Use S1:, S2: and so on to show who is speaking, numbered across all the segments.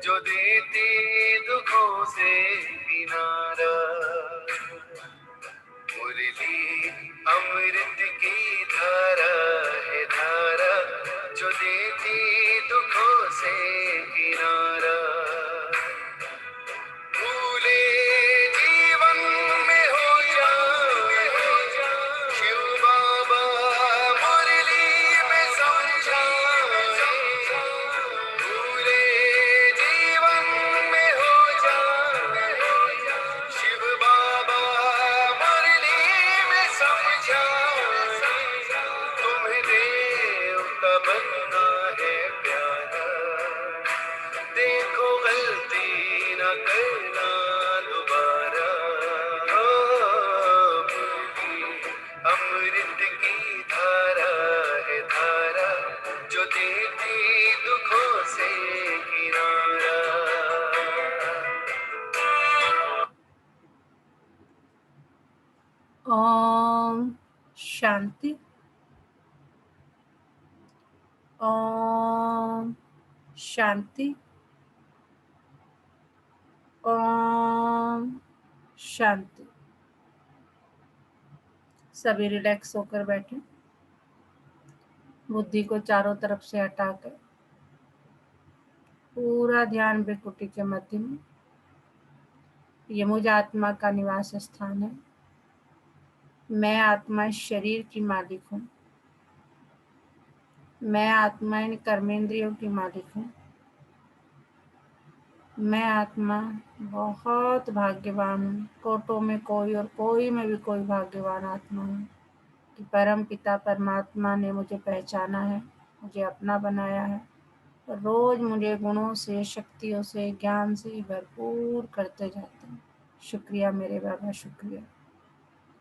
S1: जो देती दुखों से किनारा। मुरली अमृत की धारा है धारा, जो देती दुखों से किनारा। भूले जीवन में हो जाए शिव बाबा मुरली में समझाए। भूले जीवन में हो जाए शिव बाबा मुरली में समझाए। तुम्हें देवता बनना है प्यारा, देखो गलती न करना दोबारा। मुरली अमृत की धारा है धारा, जो देती दुखों से किनारा।
S2: ओम शांति। ओम शांति। ओम शांति। सभी रिलैक्स होकर बैठे, बुद्धि को चारों तरफ से हटाकर पूरा ध्यान भ्रुकुटी के मध्य में। ये मुझ आत्मा का निवास स्थान है। मैं आत्मा इस शरीर की मालिक हूँ। मैं आत्मा इन कर्मेंद्रियों की मालिक हूँ। मैं आत्मा बहुत भाग्यवान हूँ। कोटों में कोई और कोई में भी कोई भाग्यवान आत्मा हूँ कि परम पिता परमात्मा ने मुझे पहचाना है, मुझे अपना बनाया है, रोज मुझे गुणों से, शक्तियों से, ज्ञान से भरपूर करते जाते हैं। शुक्रिया मेरे बाबा, शुक्रिया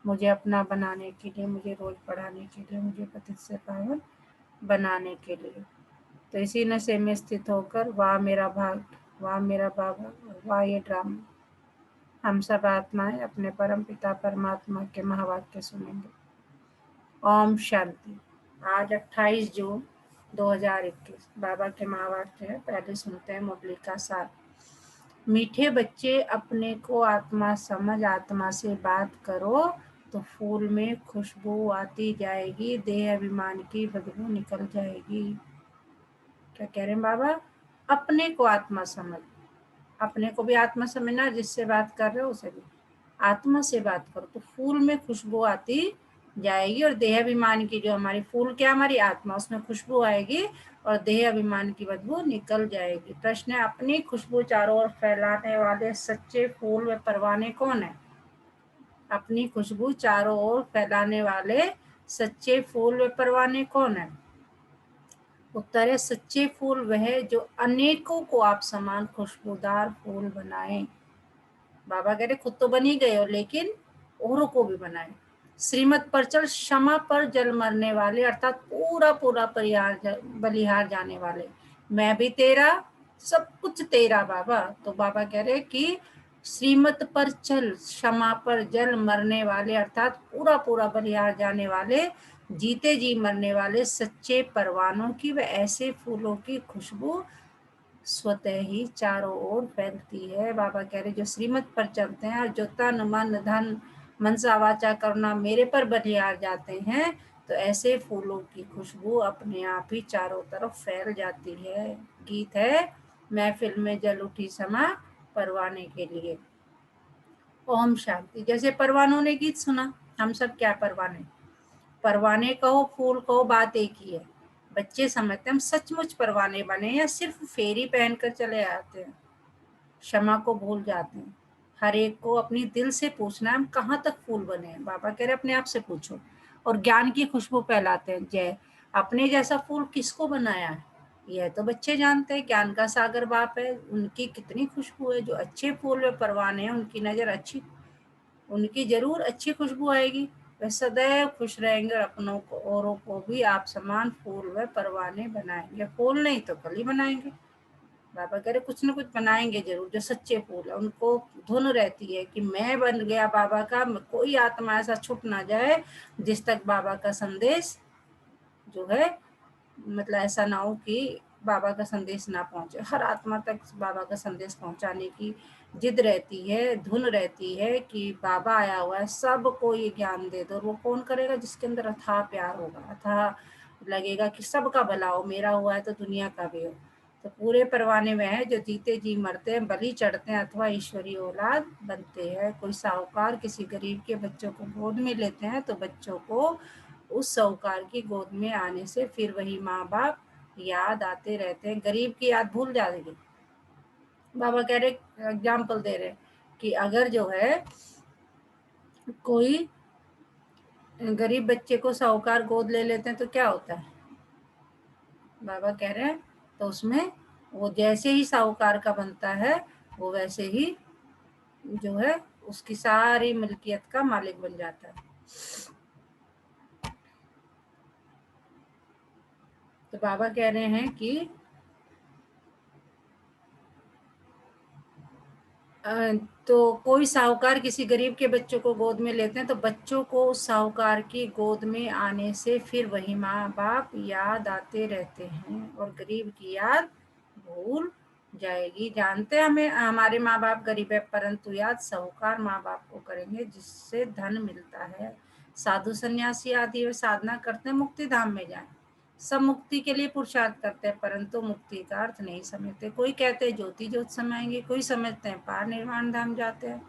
S2: मुझे अपना बनाने के लिए, मुझे रोज पढ़ाने के लिए, मुझे पतित से पावन बनाने के लिए। तो इसी नशे में स्थित होकर वाह मेरा भाग, वाह मेरा बाबा, वाह ये ड्रामा। हम सब आत्माएं अपने परम पिता परमात्मा के महावाक्य सुनेंगे। ओम शांति। आज 28 जून 2021 बाबा के महावाक्य है। पहले सुनते हैं मुरली का सार। मीठे बच्चे, अपने को आत्मा समझ आत्मा से बात करो तो फूल में खुशबू आती जाएगी, देह अभिमान की बदबू निकल जाएगी। क्या कह रहे हैं बाबा? अपने को आत्मा समझ, अपने को भी आत्मा समझना, जिससे बात कर रहे हो उसे भी आत्मा से बात करो तो फूल में खुशबू आती जाएगी, और देह अभिमान की, जो हमारी फूल क्या हमारी आत्मा, उसमें खुशबू आएगी और देह अभिमान की बदबू निकल जाएगी। प्रश्न है, अपनी खुशबू चारों ओर फैलाने वाले सच्चे फूल व परवाने कौन है? अपनी खुशबू चारों ओर फैलाने वाले सच्चे फूल व परवाने कौन है? उत्तर है, सच्चे फूल वह जो अनेकों को आप समान खुशबूदार फूल बनाए। बाबा कह रहे खुद तो बनी गए हो, लेकिन औरों को भी बनाए। श्रीमत पर चल, क्षमा पर जल मरने वाले, अर्थात पूरा पूरा बलिहार जाने वाले। मैं भी तेरा, सब कुछ तेरा बाबा। तो बाबा कह रहे कि श्रीमत पर चल, क्षमा पर जल मरने वाले, अर्थात पूरा पूरा बलिहार जाने वाले, जीते जी मरने वाले सच्चे परवानों की व ऐसे फूलों की खुशबू स्वतः ही चारों ओर फैलती है। बाबा कह रहे जो श्रीमत पर चलते हैं और जो तन मन धन मनसा वाचा करुणा मेरे पर बलिहार जाते हैं, तो ऐसे फूलों की खुशबू अपने आप ही चारों तरफ फैल जाती है। गीत है, महफिल में जल उठी समा परवाने के लिए। ओम शांति। जैसे परवानों ने गीत सुना, हम सब क्या परवाने, परवाने कहो फूल कहो, बात एक ही है। बच्चे समझते हम सचमुच परवाने बने या सिर्फ फेरी पहनकर चले आते हैं। क्षमा को भूल जाते हैं। हर एक को अपनी दिल से पूछना हम कहाँ तक फूल बने हैं। बाबा कह रहे अपने आप से पूछो, और ज्ञान की खुशबू फैलाते हैं। जय अपने जैसा फूल किसको बनाया है, यह तो बच्चे जानते हैं। ज्ञान का सागर बाप है, उनकी कितनी खुशबू है। जो अच्छे फूल व परवाने हैं, उनकी नजर अच्छी, उनकी जरूर अच्छी खुशबू आएगी। वे सदैव खुश रहेंगे और अपनों को औरों को भी आप समान फूल व परवाने बनाएंगे। फूल नहीं तो कली बनाएंगे। बाबा कह रहे कुछ न कुछ बनाएंगे जरूर। जो सच्चे फूल है उनको धुन रहती है कि मैं बन गया बाबा का, कोई आत्मा ऐसा छुप ना जाए जिस तक बाबा का संदेश जो है, मतलब ऐसा ना हो कि बाबा का संदेश ना पहुंचे। हर आत्मा तक बाबा का संदेश पहुंचाने की जिद रहती है, धुन रहती है कि बाबा आया हुआ है, सबको ये ज्ञान दे दो। और वो कौन करेगा? जिसके अंदर अथाह प्यार होगा, अथाह लगेगा कि सबका भला हो, मेरा हुआ है तो दुनिया का भी हो। तो पूरे परवाने में है जो जीते जी मरते हैं, बलि चढ़ते हैं अथवा ईश्वरीय औलाद बनते हैं। कोई साहूकार किसी गरीब के बच्चों को गोद में लेते हैं तो बच्चों को उस साहूकार की गोद में आने से फिर वही माँ बाप याद आते रहते हैं। गरीब की याद भूल जाएगी। बाबा कह रहे, एग्जाम्पल दे रहे कि अगर जो है कोई गरीब बच्चे को साहूकार गोद ले लेते हैं तो क्या होता है? बाबा कह रहे हैं तो उसमें वो जैसे ही साहूकार का बनता है वो वैसे ही जो है उसकी सारी मिल्कियत का मालिक बन जाता है। तो बाबा कह रहे हैं कि तो कोई साहूकार किसी गरीब के बच्चों को गोद में लेते हैं तो बच्चों को उस साहूकार की गोद में आने से फिर वही माँ बाप याद आते रहते हैं और गरीब की याद भूल जाएगी। जानते हैं हमें हमारे माँ बाप गरीब है, परंतु याद साहूकार माँ बाप को करेंगे जिससे धन मिलता है। साधु सन्यासी आदि वे साधना करते हैं मुक्ति धाम में जाए, सब मुक्ति के लिए पुरुषार्थ करते हैं परंतु मुक्ति का अर्थ नहीं समझते। कोई कहते हैं ज्योति ज्योत समाएंगे, कोई समझते हैं पार निर्वाण धाम जाते हैं।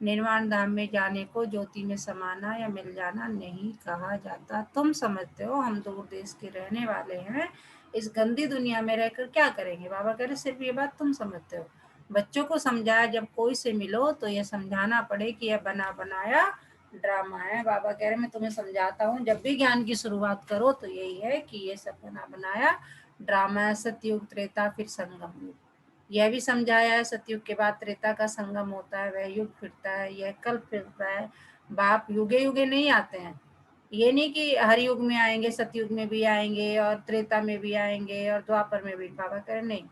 S2: निर्वाण धाम में जाने को ज्योति में समाना या मिल जाना नहीं कहा जाता। तुम समझते हो, हम दूर देश के रहने वाले हैं, इस गंदी दुनिया में रहकर क्या करेंगे? बाबा कह रहे सिर्फ ये बात तुम समझते हो। बच्चों को समझाया, जब कोई से मिलो तो ये समझाना पड़े कि यह बना बनाया ड्रामा है। बाबा कह रहे मैं तुम्हें समझाता हूँ, जब भी ज्ञान की शुरुआत करो तो यही है कि ये सब बना बनाया ड्रामा है। सतयुग, त्रेता, फिर संगम युग। यह भी समझाया है सतयुग के बाद त्रेता का संगम होता है, वह युग फिरता है, यह कल फिरता है। बाप युगे युगे नहीं आते हैं। ये नहीं कि हर युग में आएंगे, सतयुग में भी आएंगे और त्रेता में भी आएंगे और द्वापर में भी। बाबा कह रहे नहीं,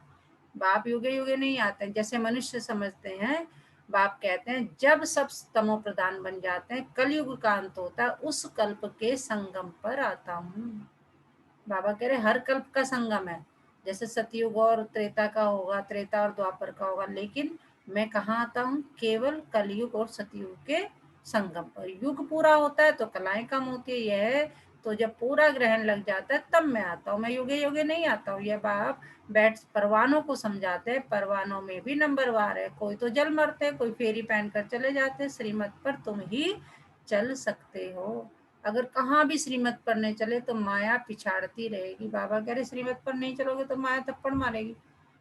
S2: बाप युगे युगे नहीं आते हैं। जैसे मनुष्य समझते हैं, बाप कहते हैं जब सब तमो प्रधान बन जाते हैं, कलयुग का अंत होता है, उस कल्प के संगम पर आता हूँ। बाबा कह रहे हर कल्प का संगम है, जैसे सतयुग और त्रेता का होगा, त्रेता और द्वापर का होगा, लेकिन मैं कहाँ आता हूँ? केवल कलयुग और सतयुग के संगम पर। युग पूरा होता है तो कलाएं कम होती है, यह तो जब पूरा ग्रहण लग जाता है तब मैं आता हूँ। मैं युगे युगे नहीं आता हूँ। यह बाप बैठ परवानों को समझाते हैं, परवानों में भी नंबरवार है। कोई तो जल मरते, कोई फेरी पहन कर चले जाते। श्रीमत पर तुम ही चल सकते हो। अगर कहाँ भी श्रीमत पर नहीं चले तो माया पिछाड़ती रहेगी। बाबा कह रहे श्रीमत पर नहीं चलोगे तो माया थप्पड़ मारेगी।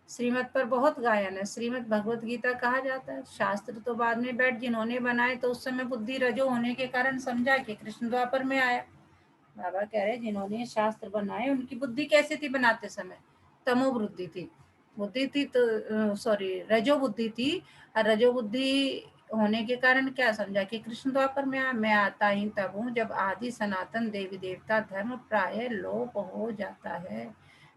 S2: श्रीमत पर बहुत गायन है। श्रीमत भगवत गीता कहा जाता है। शास्त्र तो बाद में बैठ जिन्होंने बनाए तो उस समय बुद्धि रजो होने के कारण समझा कि कृष्ण द्वापर में आया। बाबा कह रहे जिन्होंने शास्त्र बनाए उनकी बुद्धि कैसी थी बनाते समय? तमो बुद्धि थी। बुद्धि थी तो सॉरी रजो बुद्धि थी। और रजो बुद्धि होने के कारण क्या समझा कि कृष्ण द्वापर में मैं आता ही तब हूँ जब आदि सनातन देवी देवता धर्म प्राय लोप हो जाता है।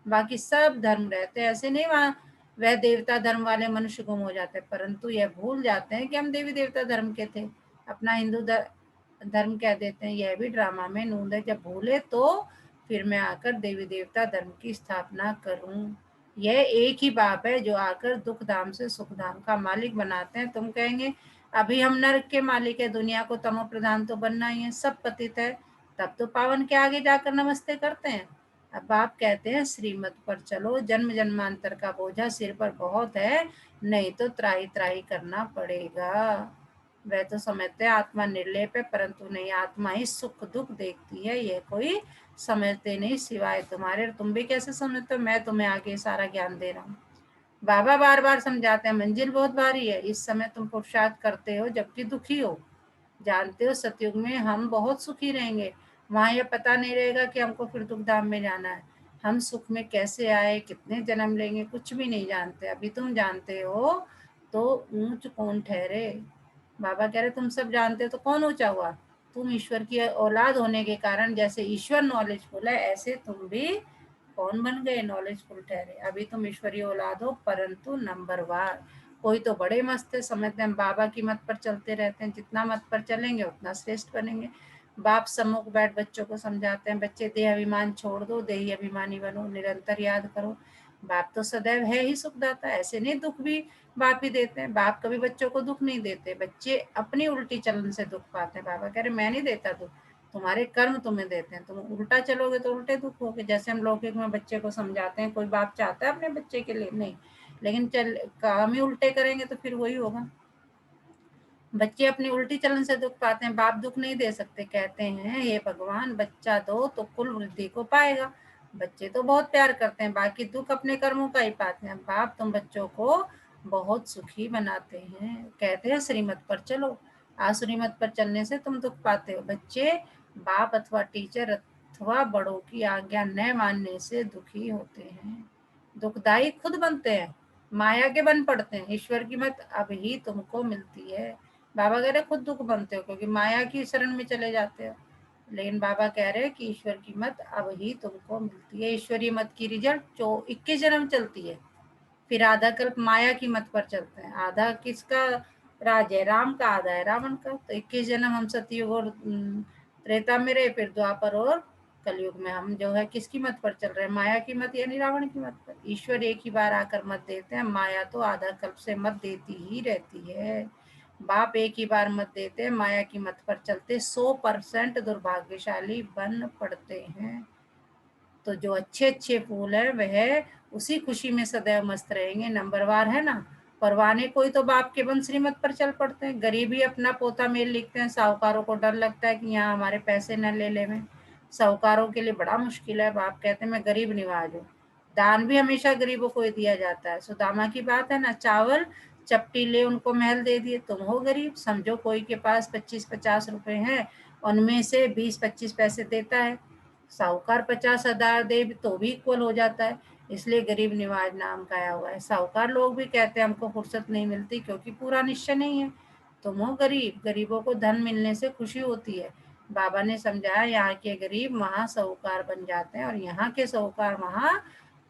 S2: बाकी सब धर्म रहते हैं, ऐसे नहीं वहाँ वह देवता धर्म वाले मनुष्य गुम हो जाते हैं, परंतु यह भूल जाते हैं कि हम देवी देवता धर्म के थे, अपना हिंदू धर्म कह देते हैं। यह भी ड्रामा में नूंद है, जब भूले तो फिर मैं आकर देवी देवता धर्म की स्थापना करूं। यह एक ही बाप है जो आकर दुख धाम से सुख धाम का मालिक बनाते हैं। तुम कहेंगे अभी हम नरक के मालिक है, दुनिया को तमो प्रधान तो बनना ही है, सब पतित है, तब तो पावन के आगे जाकर नमस्ते करते हैं। अब बाप कहते हैं श्रीमत पर चलो, जन्म जन्मांतर का बोझा सिर पर बहुत है, नहीं तो त्राही त्राही करना पड़ेगा। वह तो समझते हैं आत्मा निर्लेप है, परंतु नहीं, आत्मा ही सुख दुख देखती है, ये कोई समझते नहीं सिवाय तुम्हारे। तुम भी कैसे समझते हो? मैं तुम्हें आगे सारा ज्ञान दे रहा हूँ। बाबा बार बार समझाते हैं मंजिल बहुत भारी है, इस समय तुम पुरुषार्थ करते हो जबकि दुखी हो। जानते हो सतयुग में हम बहुत सुखी रहेंगे, वहां यह पता नहीं रहेगा कि हमको फिर दुख धाम में जाना है। हम सुख में कैसे आए, कितने जन्म लेंगे, कुछ भी नहीं जानते। अभी तुम जानते हो तो ऊंच कौन ठहरे? बाबा कह रहे तुम सब जानते हो तो कौन ऊंचा हुआ? तुम ईश्वर की औलाद होने के कारण जैसे ईश्वर नॉलेजफुल है, ऐसे तुम भी कौन बन गए? नॉलेजफुल ठहरे। अभी तुम ईश्वरीय औलाद हो परंतु नंबरवार। कोई तो बड़े मस्त है, समझते हैं बाबा की मत पर चलते रहते हैं, जितना मत पर चलेंगे उतना श्रेष्ठ बनेंगे। बाप सम्मुख बैठ बच्चों को समझाते हैं, बच्चे देह अभिमान छोड़ दो, देही अभिमानी बनो, निरंतर याद करो बाप तो सदैव है ही सुखदाता, ऐसे नहीं दुख भी बाप ही देते हैं। बाप कभी बच्चों को दुख नहीं देते, बच्चे अपनी उल्टी चलन से दुख पाते हैं। बाबा कह रहे मैं नहीं देता दुख, तुम्हारे कर्म तुम्हें देते हैं, तुम उल्टा चलोगे तो उल्टे दुख होगे। जैसे हम लौकिक में बच्चे को समझाते हैं, कोई बाप चाहता है अपने बच्चे के लिए? नहीं, लेकिन चल काम ही उल्टे करेंगे तो फिर वही होगा। बच्चे अपनी उल्टी चलन से दुख पाते हैं, बाप दुख नहीं दे सकते। कहते हैं हे भगवान बच्चा दो तो कुल वृद्धि को पाएगा। बच्चे तो बहुत प्यार करते हैं, बाकी दुख अपने कर्मों का ही पाते हैं। बाप तुम बच्चों को बहुत सुखी बनाते हैं, कहते हैं श्रीमत पर चलो। आश्रीमत पर चलने से तुम दुख पाते हो। बच्चे बाप अथवा टीचर अथवा बड़ों की आज्ञा न मानने से दुखी होते हैं, दुखदाई खुद बनते हैं, माया के बन पड़ते हैं। ईश्वर की मत अब ही तुमको मिलती है। बाबा कह रहे खुद दुख बनते हो क्योंकि माया की शरण में चले जाते हो, लेकिन बाबा कह रहे हैं कि ईश्वर की मत अब ही तुमको मिलती है। ईश्वरीय मत की रिजल्ट जो 21 जन्म चलती है, फिर आधा कल्प माया की मत पर चलते हैं। आधा किसका राज है? राम का, आधा है रावण का। तो 21 जन्म हम सतयुग और त्रेता में रहे, फिर द्वापर और कलयुग में हम जो है किसकी मत पर चल रहे हैं? माया की मत यानी रावण की मत पर। ईश्वर एक ही बार आकर मत देते हैं, माया तो आधा कल्प से मत देती ही रहती है। बाप एक ही बार मत देते हैं, माया की मत पर चलते 100% दुर्भाग्यशाली बन पड़ते हैं। तो जो अच्छे अच्छे फूल है वह उसी खुशी में सदैव मस्त रहेंगे। नंबरवार है ना, परवाने कोई तो बाप के बन श्रीमत पर चल पड़ते हैं। गरीब ही अपना पोता मेल लिखते हैं, साहूकारों को डर लगता है कि यहाँ हमारे पैसे न ले लेवे। साहूकारों के लिए बड़ा मुश्किल है। बाप कहते हैं मैं गरीब निवाज हूँ, दान भी हमेशा गरीबों को ही दिया जाता है। सुदामा की बात है ना, चावल चपटी ले उनको महल दे दिए। तुम हो गरीब, समझो कोई के पास 25-50 रुपए हैं, उनमें से 20-25 पैसे देता है, साहूकार 50,000 दे तो भी इक्वल हो जाता है। इसलिए गरीब निवाज नाम का आया हुआ है। साहूकार लोग भी कहते हैं हमको फुर्सत नहीं मिलती क्योंकि पूरा निश्चय नहीं है। तुम हो गरीब, गरीबों को धन मिलने से खुशी होती है। बाबा ने समझाया यहाँ के गरीब वहाँ साहूकार बन जाते हैं और यहाँ के साहूकार वहाँ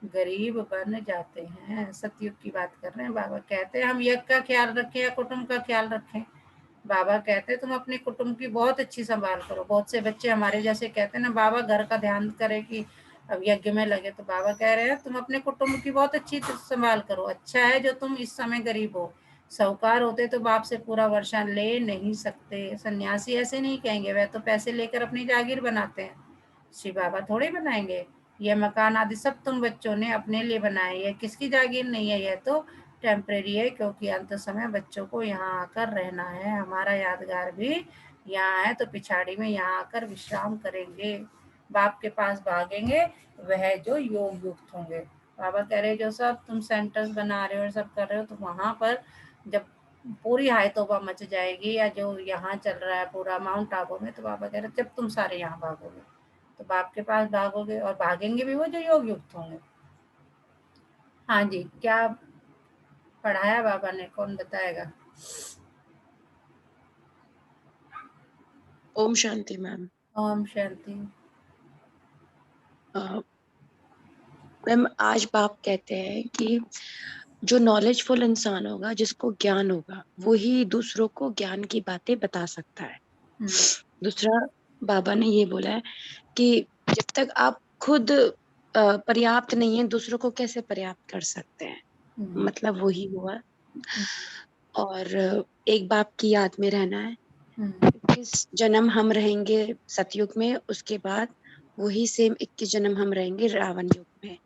S2: गरीब बन जाते हैं। सतयुग की बात कर रहे हैं। बाबा कहते हैं हम यज्ञ का ख्याल रखें या कुटुंब का ख्याल रखें? बाबा कहते हैं तुम अपने कुटुंब की बहुत अच्छी संभाल करो। बहुत से बच्चे हमारे जैसे कहते हैं ना बाबा घर का ध्यान करे कि अब यज्ञ में लगे, तो बाबा कह रहे हैं तुम अपने कुटुंब की बहुत अच्छी संभाल करो। अच्छा है जो तुम इस समय गरीब हो, साहूकार होते तो बाप से पूरा वर्षा ले नहीं सकते। सन्यासी ऐसे नहीं कहेंगे, वह तो पैसे लेकर अपनी जागीर बनाते हैं, श्री बाबा थोड़े बनाएंगे। ये मकान आदि सब तुम बच्चों ने अपने लिए बनाए, ये किसकी जागीर नहीं है, यह तो टेम्परेरी है क्योंकि अंत समय बच्चों को यहाँ आकर रहना है। हमारा यादगार भी यहाँ है तो पिछाड़ी में यहाँ आकर विश्राम करेंगे, बाप के पास भागेंगे वह जो योग युक्त होंगे। बाबा कह रहे जो सब तुम सेंटर्स बना रहे हो और सब कर रहे हो, तो वहां पर जब पूरी हाय तौबा मच जाएगी या जो यहाँ चल रहा है पूरा माउंट आबू में, तो बाबा कह रहे जब तुम सारे यहाँ भागोगे तो बाप के पास भागोगे और भागेंगे भी वो जो योग युक्त होंगे। हाँ जी, क्या पढ़ाया बाबा ने, कौन बताएगा?
S3: ओम शांति मैम।
S2: ओम शांति।
S3: मैम आज बाप कहते हैं कि जो नॉलेजफुल इंसान होगा, जिसको ज्ञान होगा, वो ही दूसरों को ज्ञान की बातें बता सकता है। दूसरा, बाबा ने ये बोला है कि जब तक आप खुद पर्याप्त नहीं है, दूसरों को कैसे पर्याप्त कर सकते हैं, मतलब वही हुआ। और एक बाप की याद में रहना है। इस जन्म हम रहेंगे सतयुग में, उसके बाद वही सेम 21 जन्म हम रहेंगे रावण युग में।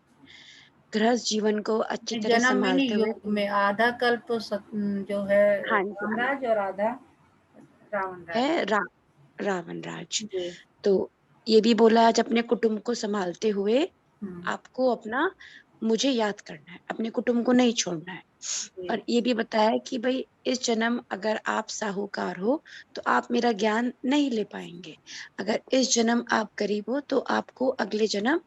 S3: गृहस्थ जीवन को अच्छी तरह
S2: जन्म में नहीं,
S3: संभालते हुए।
S2: योग में आधा कल्प तो जो है
S3: हाँ जी,
S2: रामराज और आधा रावण राज।
S3: है रावण राज।
S2: जी।
S3: तो ये भी बोला आज अपने कुटुंब को संभालते हुए
S2: हम्म,
S3: आपको अपना मुझे याद करना है, अपने कुटुंब को नहीं छोड़ना है।
S2: जी
S3: और ये भी बताया कि भाई इस जन्म अगर आप साहूकार हो तो आप मेरा ज्ञान नहीं ले पाएंगे, अगर इस जन्म आप गरीब हो तो आपको अगले जन्म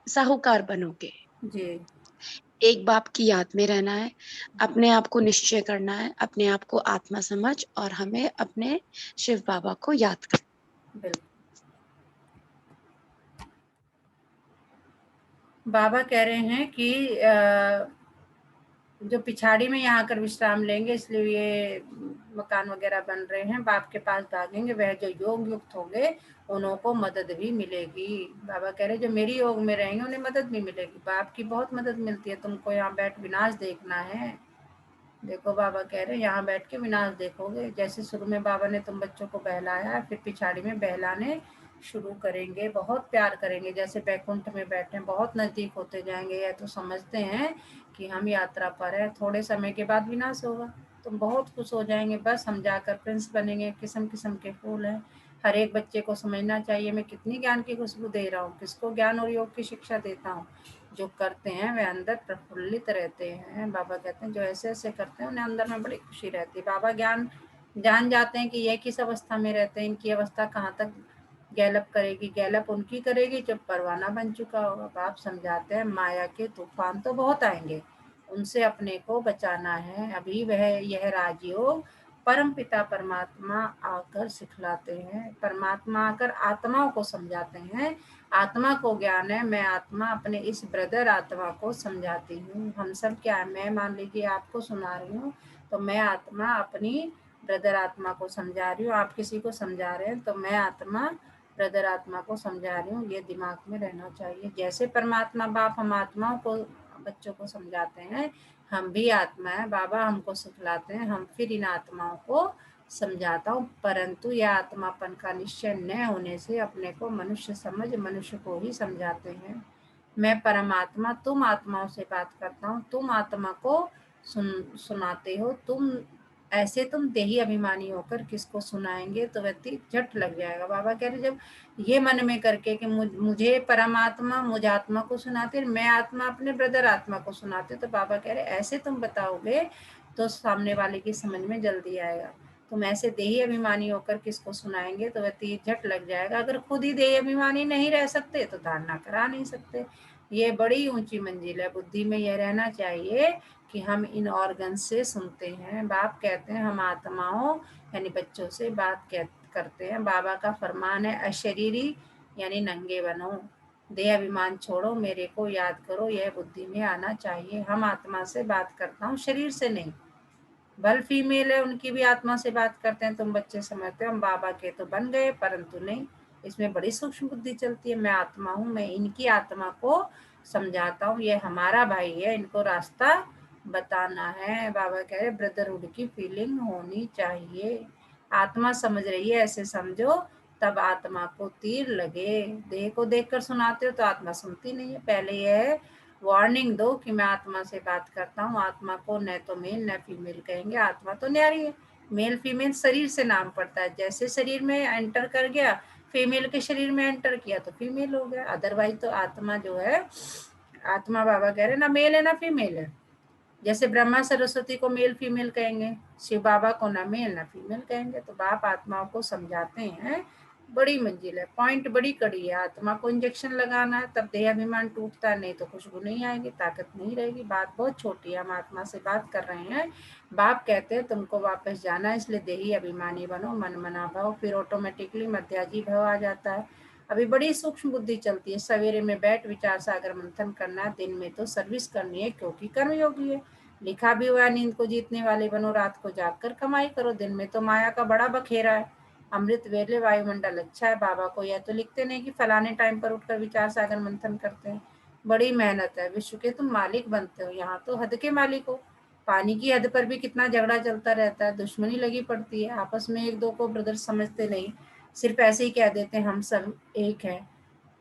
S3: साहूकार बनोगे।
S2: जी
S3: एक बाप की याद में रहना है, अपने आप को निश्चय करना है, अपने आप को आत्मा समझ, और हमें अपने शिव बाबा को याद करना।
S2: बिल्कुल। बाबा कह रहे हैं कि जो पिछाड़ी में यहाँ आकर विश्राम लेंगे, इसलिए ये मकान वगैरह बन रहे हैं, बाप के पास भागेंगे। वह जो योग युक्त होंगे उन्हों को मदद भी मिलेगी। बाबा कह रहे जो मेरी योग में रहेंगे उन्हें मदद भी मिलेगी। बाप की बहुत मदद मिलती है। तुमको यहाँ बैठ विनाश देखना है। देखो बाबा कह रहे हैं यहाँ बैठ के विनाश देखोगे। जैसे शुरू में बाबा ने तुम बच्चों को बहलाया, फिर पिछाड़ी में बहलाने शुरू करेंगे, बहुत प्यार करेंगे। जैसे बैकुंठ में बैठे, बहुत नजदीक होते जाएंगे। यह तो समझते हैं कि हम यात्रा पर है, थोड़े समय के बाद विनाश होगा। तुम बहुत खुश हो जाएंगे। बस हम जाकर प्रिंस बनेंगे। किस्म किस्म के फूल हैं। हर एक बच्चे को समझना चाहिए मैं कितनी ज्ञान की खुशबू दे रहा हूँ, किसको ज्ञान और योग की शिक्षा देता हूँ। जो करते हैं वे अंदर प्रफुल्लित रहते हैं। बाबा कहते हैं जो ऐसे ऐसे करते हैं उन्हें अंदर में बड़ी खुशी रहती है। बाबा ज्ञान जान जाते हैं कि ये किस अवस्था में रहते हैं, इनकी अवस्था कहाँ तक गैलप करेगी। गैलप उनकी करेगी जब परवाना बन चुका होगा। बाप समझाते हैं माया के तूफान तो बहुत आएंगे, उनसे अपने को बचाना है। अभी वह यह राजयोग परम पिता परमात्मा आकर सिखलाते हैं। परमात्मा आकर आत्माओं को समझाते हैं। आत्मा को ज्ञान है, मैं आत्मा अपने इस ब्रदर आत्मा को समझाती हूँ। हम सब क्या है, मैं मान लीजिए आपको सुना रही हूँ, तो मैं आत्मा अपनी ब्रदर आत्मा को समझा रही हूँ। आप किसी को समझा रहे हैं तो मैं आत्मा ब्रदर आत्मा को समझा रही हूँ। ये दिमाग में रहना चाहिए। जैसे परमात्मा बाप हम आत्माओं को बच्चों को समझाते हैं, हम भी आत्मा है। बाबा हमको सिखलाते हैं, हम फिर इन आत्माओं को समझाता हूँ। परंतु यह आत्मापन का निश्चय न होने से अपने को मनुष्य समझ मनुष्य को ही समझाते हैं। मैं परमात्मा तुम आत्माओं से बात करता हूँ, तुम आत्मा को सुनाते हो। तुम देही अभिमानी होकर किसको सुनाएंगे तो व्यक्ति झट लग जाएगा। बाबा कह रहे जब ये मन में करके कि मुझे परमात्मा मुझ आत्मा को सुनाते, मैं आत्मा अपने ब्रदर आत्मा को सुनाते, तो बाबा कह रहे ऐसे तुम बताओगे तो सामने वाले की समझ में जल्दी आएगा। तुम ऐसे देही अभिमानी होकर किसको सुनाएंगे तो वह तीर झट लग जाएगा। अगर खुद ही देही अभिमानी नहीं रह सकते तो धारणा करा नहीं सकते। ये बड़ी ऊंची मंजिल है। बुद्धि में यह रहना चाहिए कि हम इन ऑर्गन से सुनते हैं। बाप कहते हैं हम आत्माओं यानी बच्चों से बात करते हैं। बाबा का फरमान है अशरीरी यानी नंगे बनो, देह अभिमान छोड़ो, मेरे को याद करो। यह बुद्धि में आना चाहिए। हम आत्मा से बात करता हूँ, शरीर से नहीं। बल फीमेल है, उनकी भी आत्मा से बात करते हैं। तुम बच्चे समझते हो हम बाबा के तो बन गए, परंतु नहीं, इसमें बड़ी सूक्ष्म बुद्धि चलती है। मैं आत्मा हूँ, मैं इनकी आत्मा को समझाता हूँ। ये हमारा भाई है, इनको रास्ता बताना है। बाबा कह रहे ब्रदरहुड की फीलिंग होनी चाहिए। आत्मा समझ रही है ऐसे समझो, तब आत्मा को तीर लगे। देह को देखकर सुनाते हो तो आत्मा सुनती नहीं है। पहले यह वार्निंग दो कि मैं आत्मा से बात करता हूँ। आत्मा को न तो मेल न फीमेल कहेंगे, आत्मा तो न्यारी है। मेल फीमेल शरीर से नाम पड़ता है। जैसे शरीर में एंटर कर गया, फीमेल के शरीर में एंटर किया तो फीमेल हो गया। अदरवाइज तो आत्मा जो है, आत्मा बाबा कह रहे ना मेल है ना फीमेल है। जैसे ब्रह्मा सरस्वती को मेल फीमेल कहेंगे, शिव बाबा को ना मेल ना फीमेल कहेंगे। तो बाप आत्माओं को समझाते हैं। बड़ी मंजिल है, पॉइंट बड़ी कड़ी है। आत्मा को इंजेक्शन लगाना है तब देह अभिमान टूटता है, नहीं तो खुशबू नहीं आएगी, ताकत नहीं रहेगी। बात बहुत छोटी है, हम आत्मा से बात कर रहे हैं। बाप कहते हैं तुमको वापस जाना है, इसलिए देही अभिमानी बनो, मन मना भाव, फिर ऑटोमेटिकली मध्याजी भाव आ जाता है। अभी बड़ी सूक्ष्म बुद्धि चलती है। सवेरे में बैठ विचार सागर मंथन करना, दिन में तो सर्विस करनी है क्योंकि कर्मयोगी है। लिखा भी हुआ नींद को जीतने वाले बनो, रात को जागकर कमाई करो, दिन में तो माया का बड़ा बखेरा है। अमृत वेले वायुमंडल अच्छा है। बाबा को यह तो लिखते नहीं कि फलाने टाइम पर उठकर विचार सागर मंथन करते हैं। बड़ी मेहनत है। विश्व के तुम मालिक बनते हो, यहाँ तो हद के मालिक हो। पानी की हद पर भी कितना झगड़ा चलता रहता है, दुश्मनी लगी पड़ती है। आपस में एक दो को ब्रदर समझते नहीं, सिर्फ ऐसे ही कह देते हैं हम सब एक है।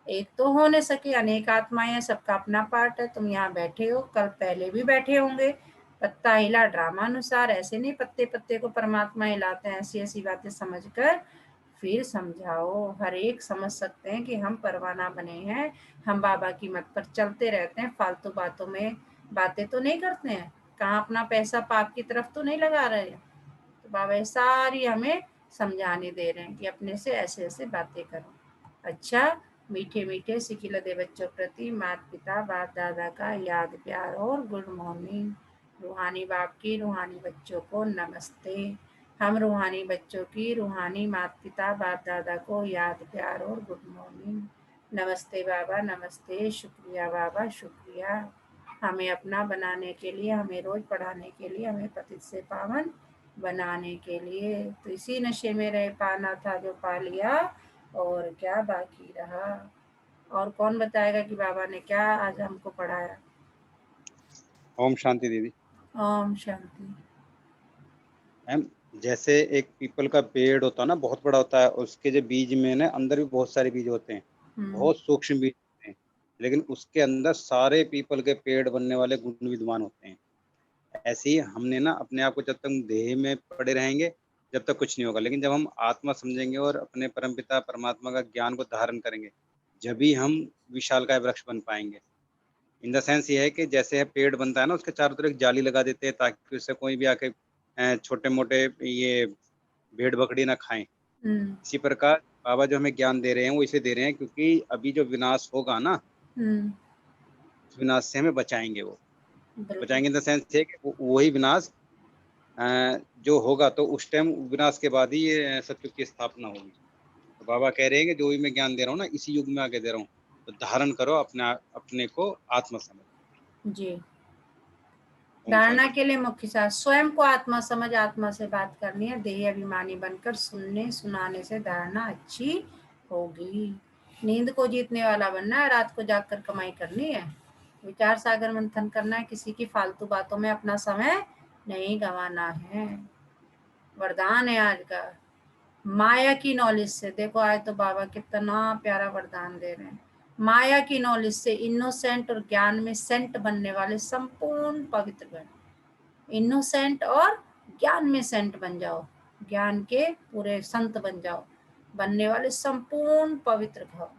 S2: एक तो हो न सके, अनेक आत्माएं हैं, सबका अपना पार्ट है। तुम यहाँ बैठे हो, कल पहले भी बैठे होंगे। पत्ता हिला ड्रामा अनुसार, ऐसे नहीं पत्ते पत्ते को परमात्मा हिलाते हैं। ऐसी ऐसी बातें समझकर फिर समझाओ। हर एक समझ सकते हैं कि हम परवाना बने हैं। हम बाबा की मत पर चलते रहते हैं, फालतू बातों में बातें तो नहीं करते हैं। कहाँ अपना पैसा पाप की तरफ तो नहीं लगा रहे हैं। तो बाबा ये सारी हमें समझाने दे रहे हैं कि अपने से ऐसे ऐसे बातें करो। अच्छा, मीठे मीठे सिखिलदे बच्चों प्रति माता पिता बाप दादा का याद प्यार और गुड मॉर्निंग। रूहानी बाप की रूहानी बच्चों को नमस्ते। हम रूहानी बच्चों की रूहानी माता पिता बाप दादा को याद प्यार और गुड मॉर्निंग। नमस्ते बाबा, नमस्ते, शुक्रिया बाबा, शुक्रिया। हमें अपना बनाने के लिए, हमें रोज पढ़ाने के लिए, हमें पतित से पावन बनाने के लिए। तो इसी नशे में रह पाना था जो पा लिया, और क्या बाकी रहा। और कौन बताएगा कि बाबा ने क्या आज हमको पढ़ाया।
S4: ओम शांति दीदी।
S2: ओम शांति।
S4: मैम, जैसे एक पीपल का पेड़ होता है ना, बहुत बड़ा होता है, उसके जो बीज में ना अंदर भी बहुत सारे बीज होते हैं, बहुत सूक्ष्म बीज होते हैं, लेकिन उसके अंदर सारे पीपल के पेड़ बनने वाले गुण विद्वान होते हैं। ऐसे ही हमने ना अपने आप को जब तक देह में पड़े रहेंगे जब तक कुछ नहीं होगा, लेकिन जब हम आत्मा समझेंगे और अपने परमपिता परमात्मा का ज्ञान को धारण करेंगे, जब भी हम विशालकाय वृक्ष बन पाएंगे। इन द सेंस ये है कि जैसे पेड़ बनता है ना, उसके चारों तरफ एक जाली लगा देते हैं ताकि उससे कोई भी आके छोटे मोटे ये भेड़ बकरी ना खाएं। इसी प्रकार बाबा जो हमें ज्ञान दे रहे हैं वो इसे दे रहे हैं क्योंकि अभी जो विनाश होगा ना, उस विनाश से हमें बचाएंगे। वो बचाएंगे इन द सेंस है कि वही विनाश जो होगा, तो उस टाइम विनाश के बाद ही ये सतयुग की स्थापना होगी। तो बाबा कह रहे हैं कि जो भी मैं ज्ञान दे रहा हूँ ना, इसी युग में आके दे रहा हूँ, तो धारण करो अपने को आत्मा समझ।
S2: जी। धारणा के लिए मुख्य सार स्वयं को आत्मा समझ, आत्मा से बात करनी है, देह अभिमानी बनकर सुनने सुनाने से धारणा अच्छी होगी। नींद को जीतने वाला बनना है, रात को जागकर कमाई करनी है, विचार सागर मंथन करना है, किसी की फालतू बातों में अपना समय नहीं गंवाना है। वरदान है आज का, माया की नॉलेज से। देखो आज तो बाबा कितना प्यारा वरदान दे रहे हैं। माया की नॉलेज से इनोसेंट और ज्ञान में सेंट बनने वाले संपूर्ण पवित्र बन। इनोसेंट और ज्ञान में सेंट बन जाओ, ज्ञान के पूरे संत बन जाओ, बनने वाले संपूर्ण पवित्र भाव।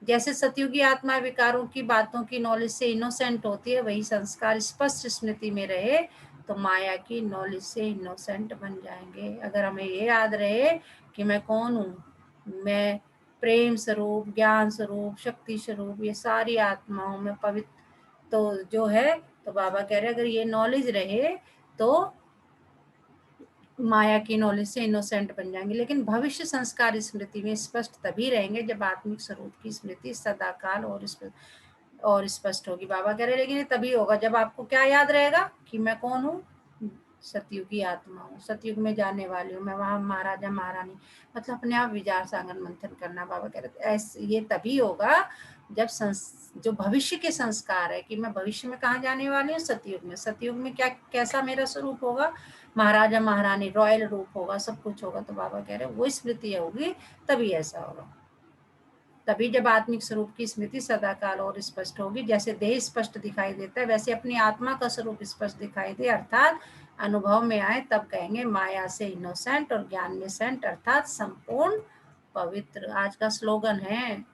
S2: जैसे सतयुगी आत्मा विकारों की बातों की नॉलेज से इनोसेंट होती है, वही संस्कार स्पष्ट स्मृति में रहे तो माया की नॉलेज से इनोसेंट बन जाएंगे। अगर हमें ये याद रहे कि मैं कौन हूँ, मैं प्रेम स्वरूप, ज्ञान स्वरूप, शक्ति स्वरूप, ये सारी आत्माओं में पवित्र तो जो है, तो बाबा कह रहे अगर ये नॉलेज रहे तो माया की नॉलेज से इनोसेंट बन जाएंगे। लेकिन भविष्य संस्कार स्मृति में स्पष्ट तभी रहेंगे जब आत्मिक स्वरूप की स्मृति सदाकाल और स्पष्ट होगी। बाबा कह रहे लेकिन ये तभी होगा जब आपको क्या याद रहेगा कि मैं कौन हूँ, सतयुगी आत्मा हूँ, सतयुग में जाने वाली हूँ मैं, वहां महाराजा महारानी, मतलब अपने आप विचार सागर मंथन करना। बाबा कह रहे ऐसे ये तभी होगा जब जो भविष्य के संस्कार है कि मैं भविष्य में कहाँ जाने वाली हूँ, सतयुग में। सतयुग में क्या कैसा मेरा स्वरूप होगा, महाराजा महारानी, रॉयल रूप होगा, सब कुछ होगा। तो बाबा कह रहे वो स्मृति होगी तभी ऐसा होगा, तभी जब आत्मिक स्वरूप की स्मृति सदाकाल और स्पष्ट होगी। जैसे देह स्पष्ट दिखाई देता है वैसे अपनी आत्मा का स्वरूप स्पष्ट दिखाई दे, अर्थात अनुभव में आए, तब कहेंगे माया से इनोसेंट और ज्ञान में सेंट, अर्थात संपूर्ण पवित्र। आज का स्लोगन है,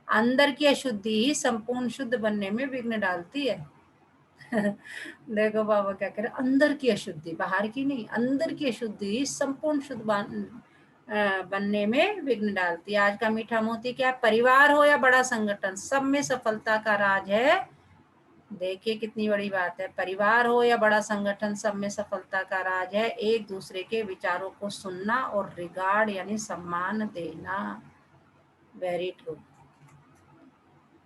S2: अंदर की अशुद्धि ही संपूर्ण शुद्ध बनने में विघ्न डालती है। देखो बाबा क्या कह रहे, अंदर की अशुद्धि, बाहर की नहीं, अंदर की अशुद्धि संपूर्ण शुद्ध बनने में विघ्न डालती है। आज का मीठा मोती क्या है, परिवार हो या बड़ा संगठन, सब में सफलता का राज है। देखिए कितनी बड़ी बात है, परिवार हो या बड़ा संगठन, सब में सफलता का राज है एक दूसरे के विचारों को सुनना और रिगार्ड यानी सम्मान देना। Very true.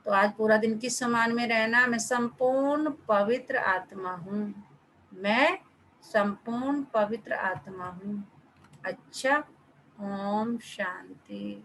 S2: तो आज पूरा दिन किस सम्मान में रहना, मैं संपूर्ण पवित्र आत्मा हूँ, मैं संपूर्ण पवित्र आत्मा हूँ। अच्छा, ओम शांति।